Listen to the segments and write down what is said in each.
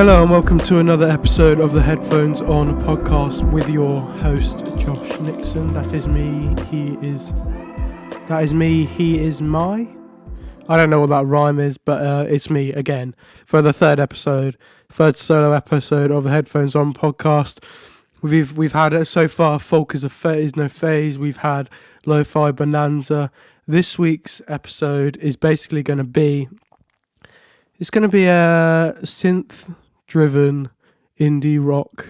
Hello and welcome to another episode of the Headphones On podcast with your host Josh Nixon. That is me, he is my. I don't know what that rhyme is, but it's me again for the third solo episode of the Headphones On podcast. We've had so far Folk is no phase. We've had Lo-Fi Bonanza. This week's episode is basically going to be a synth-driven indie rock.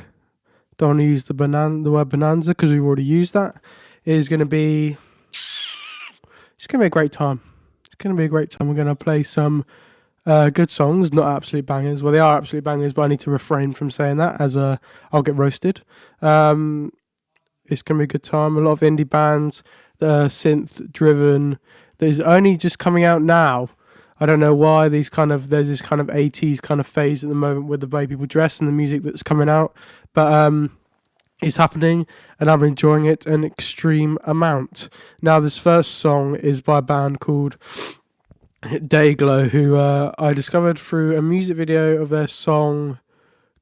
Don't want to use the word bonanza because we've already used that. It's going to be a great time. We're going to play some good songs, not absolute bangers. Well, they are absolute bangers, but I need to refrain from saying that as I'll get roasted. It's going to be a good time. A lot of indie bands that are synth-driven. That is only just coming out now. I don't know why there's this kind of 80s kind of phase at the moment with the way people dress and the music that's coming out. But it's happening and I'm enjoying it an extreme amount. Now, this first song is by a band called Dayglow, who I discovered through a music video of their song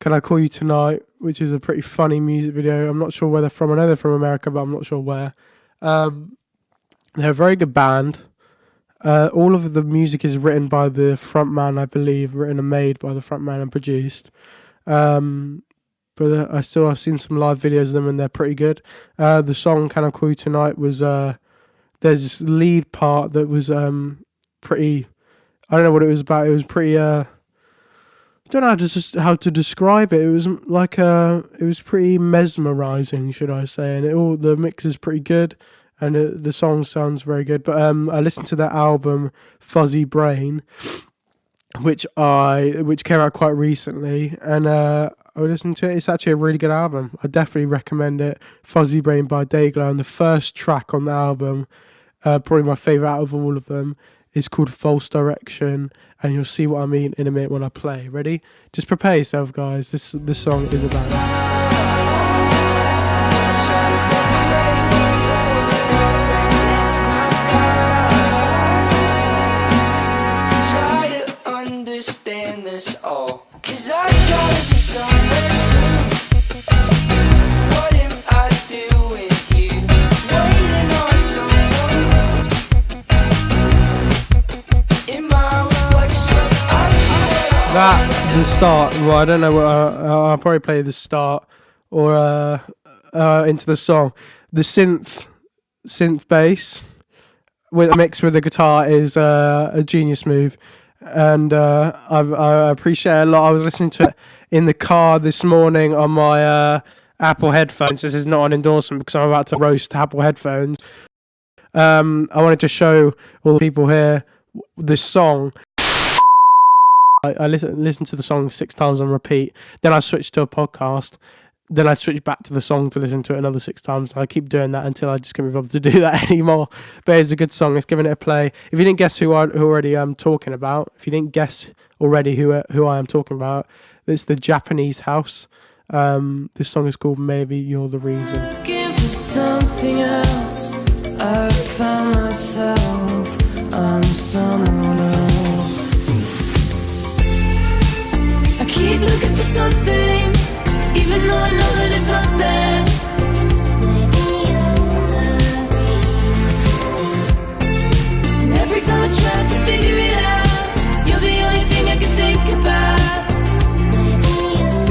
Can I Call You Tonight, which is a pretty funny music video. I'm not sure where they're from. I know they're from America, but I'm not sure where. They're a very good band. All of the music is written by the frontman, I believe, written and made by the frontman and produced. But I've seen some live videos of them and they're pretty good. The song Can I Call You Tonight was, there's this lead part that was pretty, I don't know what it was about. It was pretty, I don't know how to describe it. It was it was pretty mesmerizing, should I say. And the mix is pretty good. And the song sounds very good. But I listened to that album, Fuzzy Brain, which came out quite recently. And I listened to it. It's actually a really good album. I definitely recommend it. Fuzzy Brain by Dayglow. And the first track on the album, probably my favourite out of all of them, is called False Direction. And you'll see what I mean in a minute when I play. Ready? Just prepare yourself, guys. This song is about it. Understand this all, 'cause I gotta be somewhere soon. What am I doing here? Waiting on someone. In my reflection, I see That, the start, well, I don't know what, I'll probably play the start or into the song. The synth bass with a mix with the guitar is a genius move. And I appreciate it a lot. I was listening to it in the car this morning on my Apple headphones. This is not an endorsement because I'm about to roast Apple headphones. I wanted to show all the people here this song. I listened to the song 6 times on repeat. Then I switched to a podcast. Then I switched back to the song to listen to it another 6 times. I keep doing that until I just can't be bothered to do that anymore. But it's a good song. It's giving it a play. If you didn't guess who already I'm talking about, if you didn't guess already who I am talking about, it's the Japanese House. This song is called Maybe You're the Reason. looking for something else. I found myself, I'm someone else. I keep looking for something, even though I know that it's not there. And every time I try to figure it out, you're the only thing I can think about.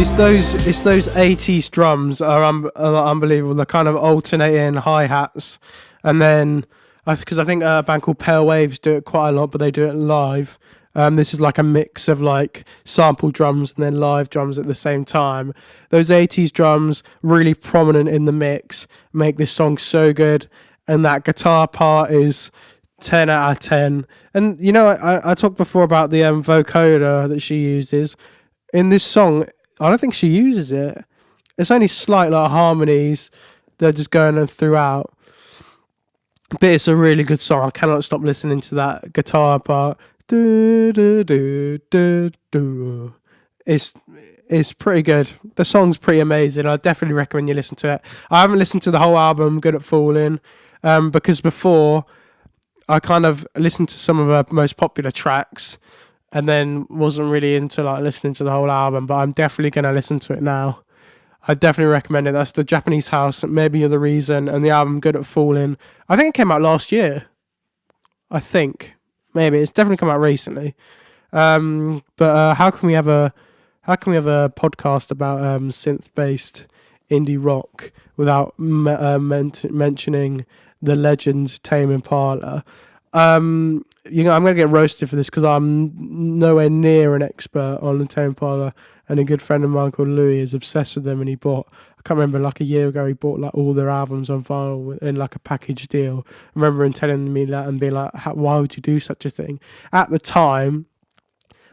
It's those 80s drums are unbelievable. They're kind of alternating hi-hats. And then, because I think a band called Pale Waves do it quite a lot, but they do it live. This is like a mix of like sample drums and then live drums at the same time. Those 80s drums, really prominent in the mix, make this song so good. And that guitar part is 10 out of 10. And, you know, I talked before about the vocoder that she uses. In this song, I don't think she uses it. It's only slight like harmonies. They're just going throughout. But it's a really good song. I cannot stop listening to that guitar part. Do, do, do, do, do. It's pretty good. The song's pretty amazing. I definitely recommend you listen to it. I haven't listened to the whole album, Good at Falling, because before I kind of listened to some of her most popular tracks and then wasn't really into like listening to the whole album. But I'm definitely gonna listen to it now. I definitely recommend it. That's the Japanese House. Maybe You're the Reason, and the album Good at Falling. I think it came out last year. I think maybe it's definitely come out recently. But how can we have a podcast about synth based indie rock without mentioning the legends Tame Impala? I'm gonna get roasted for this because I'm nowhere near an expert on the Tame Impala, and a good friend of mine called Louis is obsessed with them, and I can't remember, like a year ago he bought like all their albums on vinyl in like a package deal. I remember him telling me that and being like, why would you do such a thing? At the time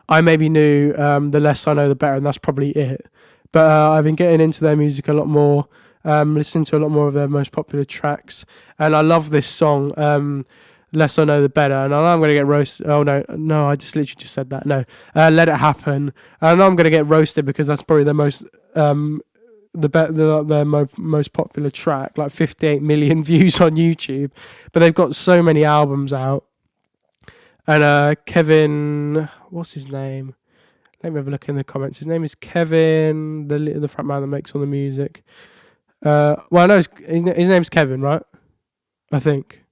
I maybe knew the less I know the better, and that's probably it. But I've been getting into their music a lot more, listening to a lot more of their most popular tracks, and I love this song, Less I Know the Better. And I know I'm going to get roasted. Oh, no, I just literally just said that. No, Let It Happen. And I know I'm going to get roasted because that's probably their most... their most popular track, like 58 million views on YouTube, but they've got so many albums out. And Kevin, what's his name? Let me have a look in the comments. His name is Kevin, the front man that makes all the music. Well, I know his name's Kevin, right? I think.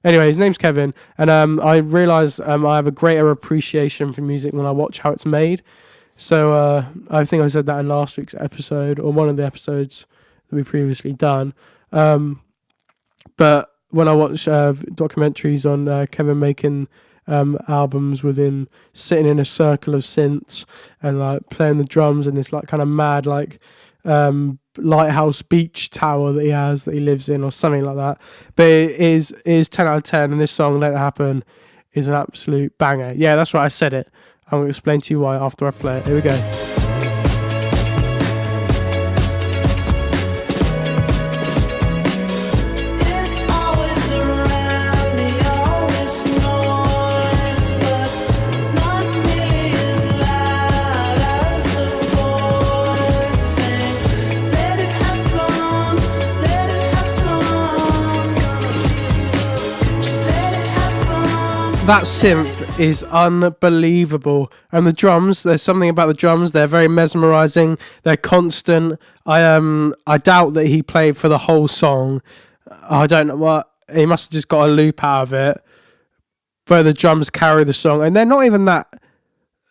Anyway, his name's Kevin, and I realise I have a greater appreciation for music when I watch how it's made. So I think I said that in last week's episode, or one of the episodes that we previously done. But when I watch documentaries on Kevin making albums with him sitting in a circle of synths and like playing the drums in this like kind of mad like lighthouse beach tower that he lives in or something like that. But it is 10 out of 10, and this song Let It Happen is an absolute banger. Yeah, that's right, I said it. I'm going to explain to you why after I play it. Here we go. That synth is unbelievable, and the drums, there's something about the drums, they're very mesmerizing, they're constant. I doubt that he played for the whole song. I don't know what, he must have just got a loop out of it, but the drums carry the song, and they're not even that,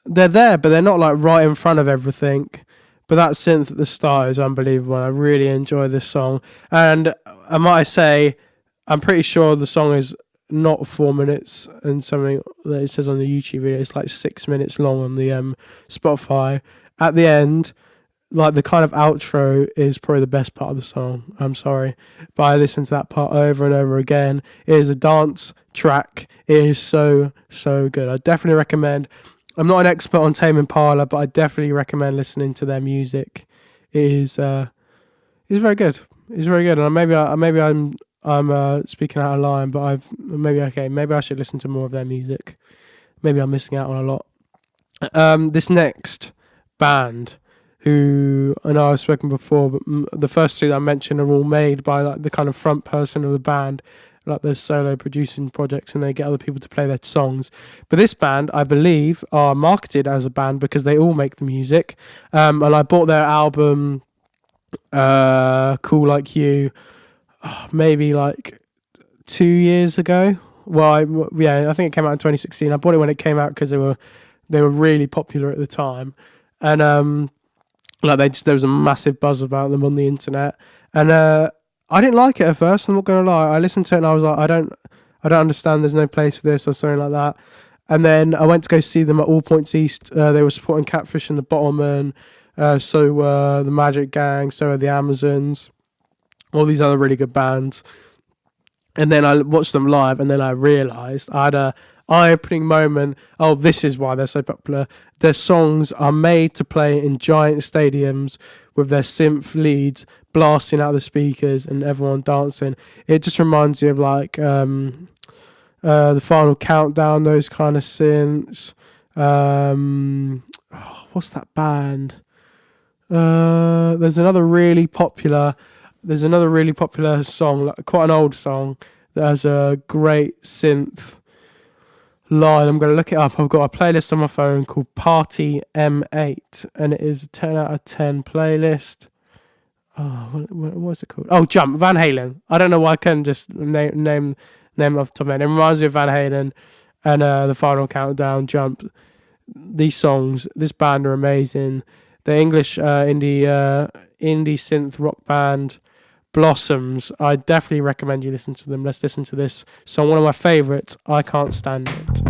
they're there, but they're not like right in front of everything. But that synth at the start is unbelievable. I really enjoy this song, and I might say, I'm pretty sure the song is not 4 minutes and something that it says on the YouTube video. It's like 6 minutes long on the Spotify. At the end, like the kind of outro is probably the best part of the song. I'm sorry, but I listened to that part over and over again. It is a dance track. It is so good. I definitely recommend. I'm not an expert on Tame Impala, but I definitely recommend listening to their music. It is it's very good. It's very good, and maybe I'm speaking out of line, but maybe I should listen to more of their music. Maybe I'm missing out on a lot. This next band, who I know I've spoken before, but the first two that I mentioned are all made by like the kind of front person of the band, like their solo producing projects, and they get other people to play their songs. But this band, I believe, are marketed as a band because they all make the music. And I bought their album, Cool Like You, maybe like 2 years ago. Well, I think it came out in 2016. I bought it when it came out because they were really popular at the time, and there was a massive buzz about them on the internet, and I didn't like it at first. I'm not gonna lie. I listened to it and I was like, I don't understand. There's no place for this or something like that. And then I went to go see them at All Points East. They were supporting Catfish and the Bottlemen, so were the Magic Gang, so were the Amazons, all these other really good bands. And then I watched them live, and then I realised I had a eye-opening moment. Oh, this is why they're so popular. Their songs are made to play in giant stadiums with their synth leads blasting out the speakers and everyone dancing. It just reminds you of like the Final Countdown, those kind of synths. What's that band? There's another really popular song, like quite an old song, that has a great synth line. I'm going to look it up. I've got a playlist on my phone called Party M8, and it is a 10 out of 10 playlist. Oh, what's it called? Oh, Jump, Van Halen. I don't know why I couldn't just name off the top of my head. It reminds me of Van Halen and The Final Countdown, Jump. These songs, this band are amazing. The English indie synth rock band Blossoms. I definitely recommend you listen to them. Let's listen to this song, one of my favourites, I Can't Stand It.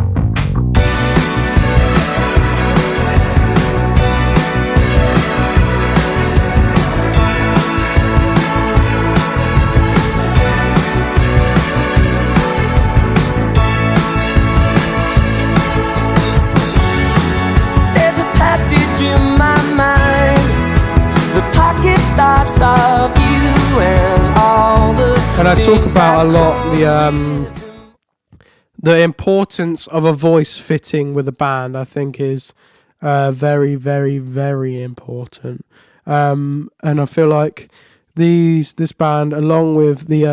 In my mind, the pocket thoughts of you and all the. And I talk about a lot the importance of a voice fitting with a band. I think is very, very, very important. And I feel like this band, along with the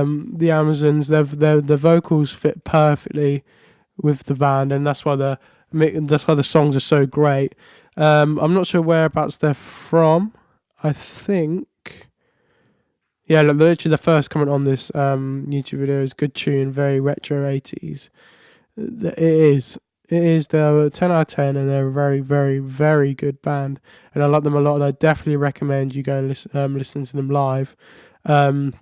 Amazons, the vocals fit perfectly with the band, and that's why the songs are so great. I'm not sure whereabouts they're from. I think, yeah, literally the first comment on this YouTube video is good tune, very retro 80s. It is. They're 10 out of 10, and they're a very, very, very good band, and I like them a lot. And I definitely recommend you go and listen to them live. Their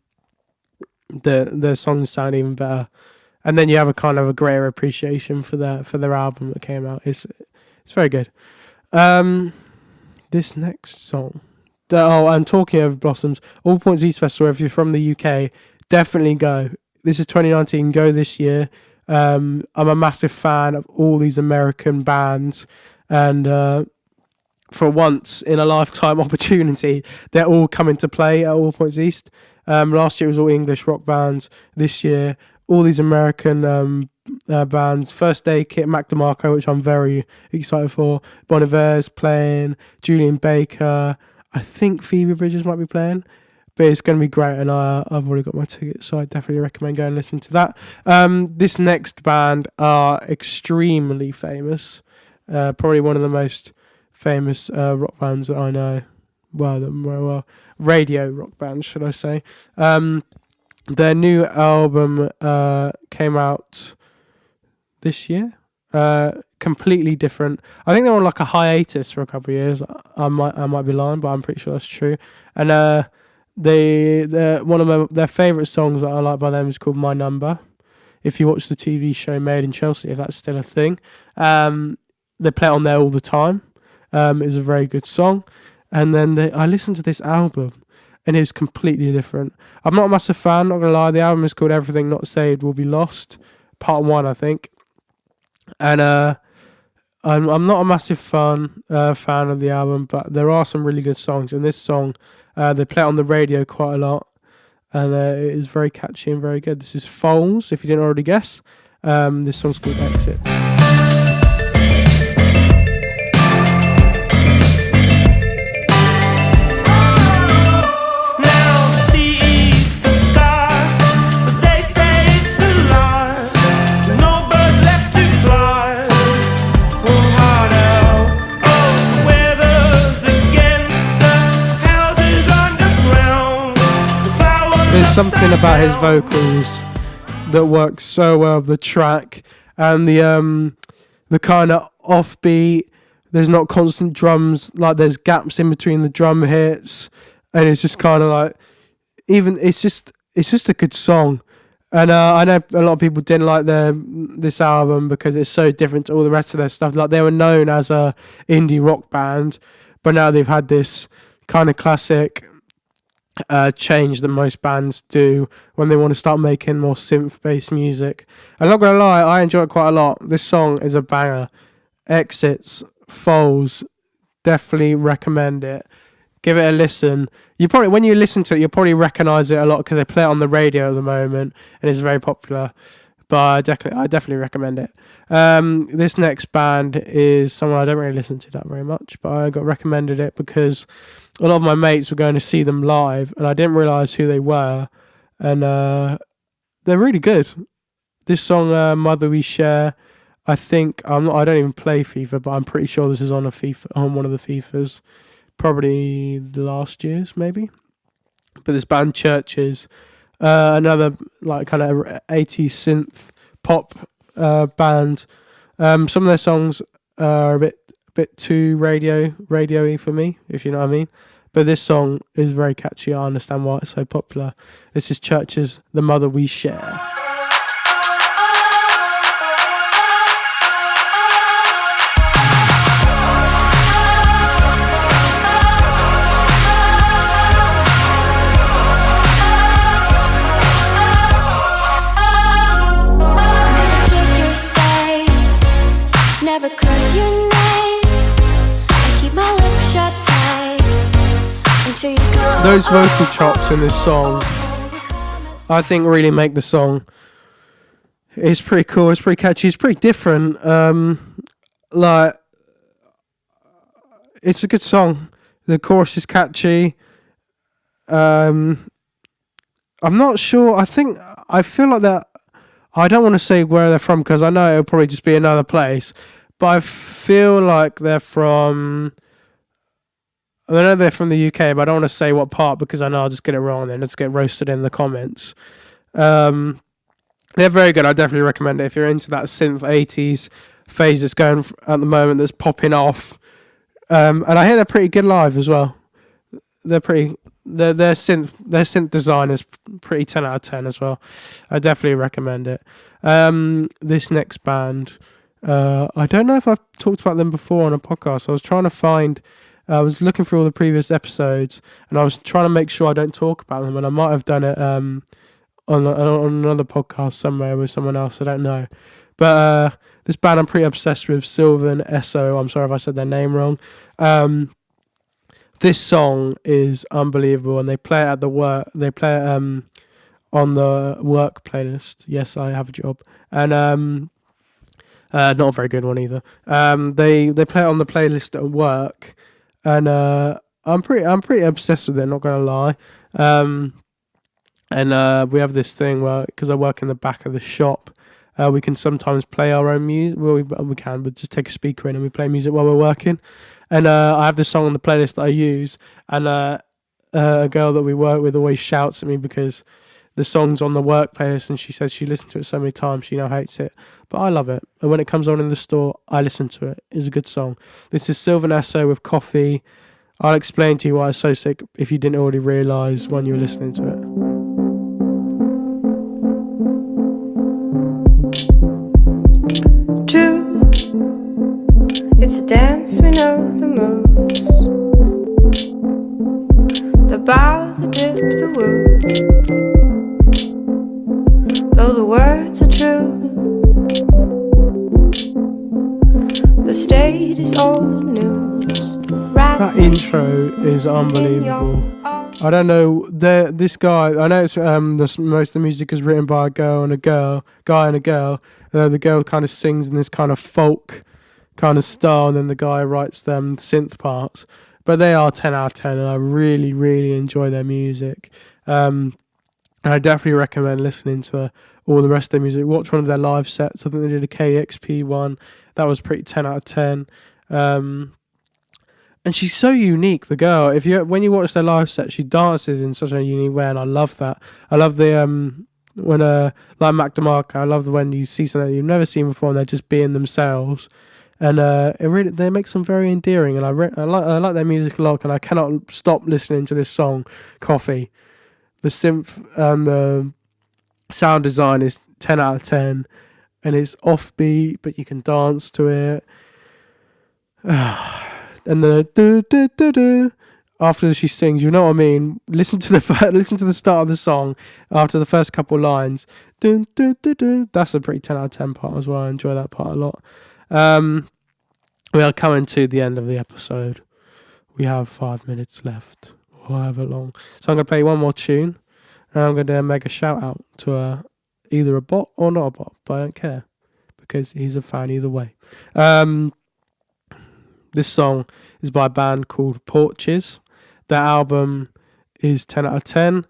songs sound even better, and then you have a kind of a greater appreciation for their album that came out. It's very good. This next song. I'm talking of Blossoms. All Points East Festival. If you're from the UK, definitely go. This is 2019. Go this year. I'm a massive fan of all these American bands, and for once in a lifetime opportunity, they're all coming to play at All Points East. Last year it was all English rock bands. This year, all these American bands. First Aid Kit, Mac DeMarco, which I'm very excited for. Bon Iver's playing, Julian Baker. I think Phoebe Bridgers might be playing, but it's going to be great, and I've already got my tickets, so I definitely recommend going and listening to that. This next band are extremely famous, probably one of the most famous rock bands that I know. Well, radio rock bands, should I say. Their new album came out this year. Completely different. I think they're on like a hiatus for a couple of years. I might be lying, but I'm pretty sure that's true. And one of their favourite songs that I like by them is called My Number. If you watch the TV show Made in Chelsea, if that's still a thing, they play it on there all the time. It's a very good song. And then I listened to this album, and it's completely different. I'm not a massive fan, not gonna lie. The album is called Everything Not Saved Will Be Lost, Part 1, I think. And I'm not a massive fan of the album, but there are some really good songs. And this song, they play it on the radio quite a lot, and it is very catchy and very good. This is Foals, if you didn't already guess. This song's called Exit. Something about his vocals that works so well with the track, and the kind of offbeat. There's not constant drums, like there's gaps in between the drum hits, and it's just kind of like, even it's just a good song. And I know a lot of people didn't like this album because it's so different to all the rest of their stuff. Like, they were known as a indie rock band, but now they've had this kind of classic change that most bands do when they want to start making more synth-based music. I'm not gonna lie, I enjoy it quite a lot. This song is a banger. Exits, Foals, definitely recommend it. Give it a listen. You probably, when you listen to it, you'll probably recognise it a lot because they play it on the radio at the moment, and it's very popular. But I definitely recommend it. This next band is someone I don't really listen to that very much, but I got recommended it because a lot of my mates were going to see them live, and I didn't realise who they were, and they're really good. This song, Mother We Share, I think I don't even play FIFA, but I'm pretty sure this is on one of the FIFAs, probably the last year's maybe. But this band Churches, another like kind of 80s synth pop band. Some of their songs are a bit too radio-y for me, if you know what I mean. But this song is very catchy. I understand why it's so popular. This is Churches, The Mother We Share. Never curse your name. I keep my lips shut tight until you go. Those vocal chops in this song, I think, really make the song. It's pretty cool. It's pretty catchy. It's pretty different. Like, it's a good song. The chorus is catchy. I'm not sure. I feel like that. I don't want to say where they're from because I know it'll probably just be another place. But I feel like they're from... I know they're from the UK, but I don't want to say what part because I know I'll just get it wrong and then let's get roasted in the comments. They're very good. I definitely recommend it if you're into that synth 80s phase that's going at the moment, that's popping off. And I hear they're pretty good live as well. Their synth design is pretty 10 out of 10 as well. I definitely recommend it. This next band, I don't know if I've talked about them before on a podcast. I was looking through all the previous episodes and I was trying to make sure I don't talk about them, and I might have done it on another podcast somewhere with someone else, I don't know. But this band I'm pretty obsessed with, Sylvan Esso. I'm sorry if I said their name wrong. This song is unbelievable, and they play it at the work. They play it on the work playlist. Yes, I have a job, and not a very good one either. They play it on the playlist at work, and I'm pretty obsessed with it. Not gonna lie. And we have this thing where, because I work in the back of the shop, we can sometimes play our own music. Well, we can, but just take a speaker in and we play music while we're working. And I have this song on the playlist that I use, and a girl that we work with always shouts at me because the song's on the work playlist, and she says she listened to it so many times she now hates it. But I love it, and when it comes on in the store, I listen to it. It's a good song. This is Sylvan Esso with Coffee. I'll explain to you why it's so sick if you didn't already realise when you were listening to it. It's a dance, we know the moves. The bow, the dip, the woo. Though the words are true, the state is old news. That intro is unbelievable. I don't know, this guy, I know it's most of the music is written by a guy and a girl. The girl kind of sings in this kind of folk kind of style, and then the guy writes them synth parts. But they are 10 out of 10, and I really, really enjoy their music. And I definitely recommend listening to all the rest of their music. Watch one of their live sets. I think they did a KXP one. That was pretty 10 out of 10. And she's so unique, the girl. When you watch their live set, she dances in such a unique way, and I love that. I love the when like Mac DeMarco. I love when you see something you've never seen before, and they're just being themselves. And they make them very endearing, and I like their music a lot, and I cannot stop listening to this song, Coffee. The synth and the sound design is 10 out of 10, and it's offbeat, but you can dance to it. And the do do do do after she sings, you know what I mean. Listen to the start of the song after the first couple lines. Do do do do. That's a pretty 10 out of 10 part as well. I enjoy that part a lot. We are coming to the end of the episode. We have 5 minutes left, or however long. So I'm going to play one more tune, and I'm going to make a shout out to either a bot or not a bot, but I don't care because he's a fan either way. This song is by a band called Porches. Their album is 10 out of 10.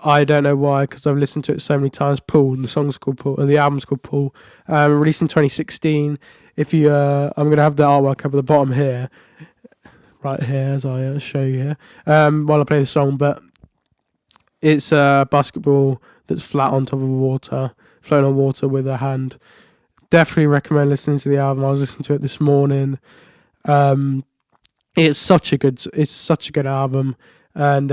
I don't know why, because I've listened to it so many times. Paul, and the song's called Paul, and the album's called Paul. Released in 2016. If you, I'm gonna have the artwork up at the bottom here, right here, as I show you here, while I play the song. But it's a basketball that's flat on top of water, floating on water with a hand. Definitely recommend listening to the album. I was listening to it this morning. It's such a good album, and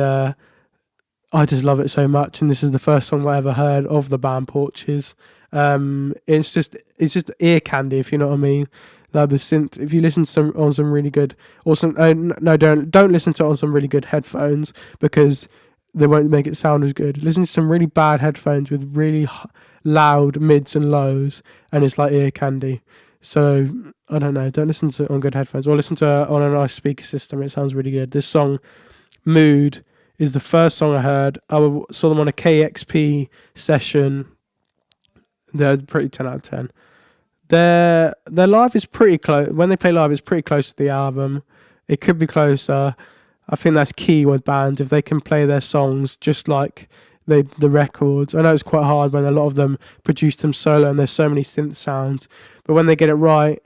I just love it so much. And this is the first song I ever heard of the band Porches. It's just ear candy, if you know what I mean. Like the synth, if you listen to on some really good, or some don't listen to it on some really good headphones, because they won't make it sound as good. Listen to some really bad headphones with really loud mids and lows, and it's like ear candy. So I don't know, don't listen to it on good headphones, or listen to it on a nice speaker system. It sounds really good. This song, Mood, is the first song I heard. I saw them on a KXP session. They're pretty 10 out of 10. Their live is pretty close. When they play live, it's pretty close to the album. It could be closer. I think that's key with bands, if they can play their songs just like the records. I know it's quite hard when a lot of them produce them solo and there's so many synth sounds, but when they get it right,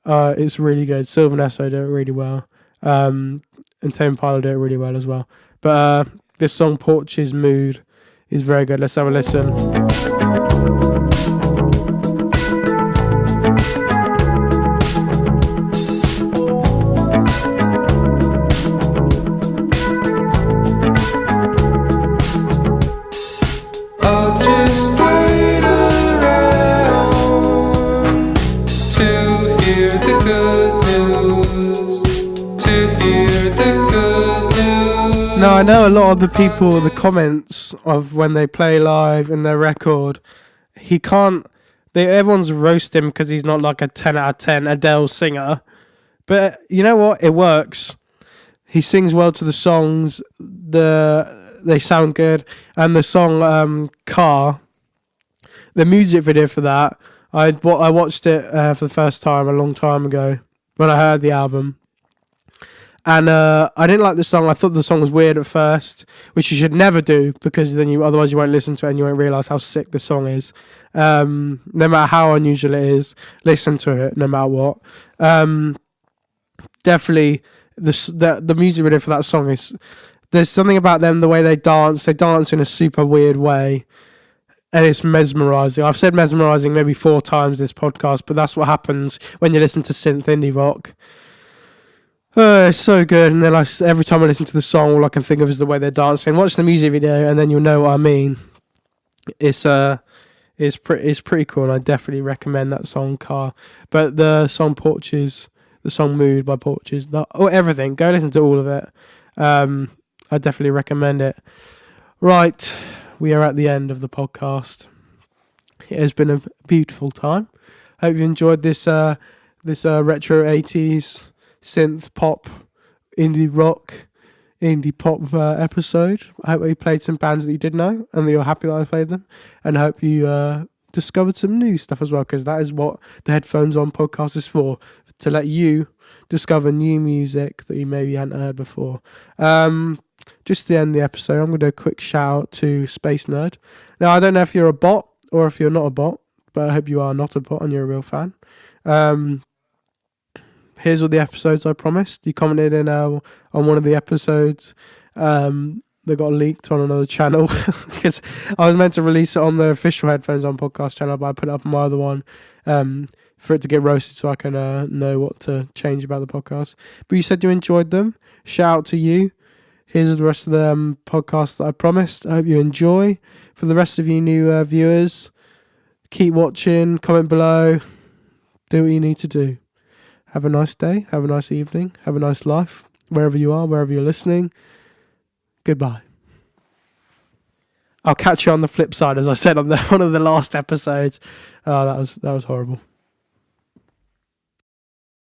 it's really good. Sylvan Esso do it really well, and Tame Impala do it really well as well. But this song, Porches Mood, is very good. Let's have a listen. Now, I know a lot of the people, the comments of when they play live in their record, everyone's roasting him because he's not like a 10 out of 10 Adele singer. But you know what? It works. He sings well to the songs. They sound good. And the song Car, the music video for that, I watched it for the first time a long time ago when I heard the album. And I didn't like the song. I thought the song was weird at first, which you should never do, because then otherwise you won't listen to it and you won't realise how sick the song is. No matter how unusual it is, listen to it no matter what. Definitely the music video for that song is, there's something about them, the way they dance in a super weird way, and it's mesmerising. I've said mesmerising maybe 4 times this podcast, but that's what happens when you listen to synth indie rock. It's so good. And then every time I listen to the song, all I can think of is the way they're dancing. Watch the music video and then you'll know what I mean. It's pretty cool, and I definitely recommend that song, Car. But the song Porches, the song Mood by Porches, everything, go listen to all of it. I definitely recommend it. Right, we are at the end of the podcast. It has been a beautiful time. Hope you enjoyed this retro 80s synth pop, indie rock, indie pop episode. I hope you played some bands that you did know and that you're happy that I played them, and I hope you discovered some new stuff as well, because that is what the Headphones On podcast is for, to let you discover new music that you maybe hadn't heard before. Just to end the episode, I'm going to do a quick shout out to Space Nerd. Now, I don't know if you're a bot or if you're not a bot, but I hope you are not a bot and you're a real fan. Here's all the episodes I promised. You commented on one of the episodes. They got leaked on another channel because I was meant to release it on the official Headphones On podcast channel, but I put it up on my other one for it to get roasted so I can know what to change about the podcast. But you said you enjoyed them. Shout out to you. Here's the rest of the podcast that I promised. I hope you enjoy. For the rest of you new viewers, keep watching, comment below, do what you need to do. Have a nice day, have a nice evening, have a nice life, wherever you are, wherever you're listening. Goodbye. I'll catch you on the flip side, as I said on one of the last episodes. Oh, that was horrible.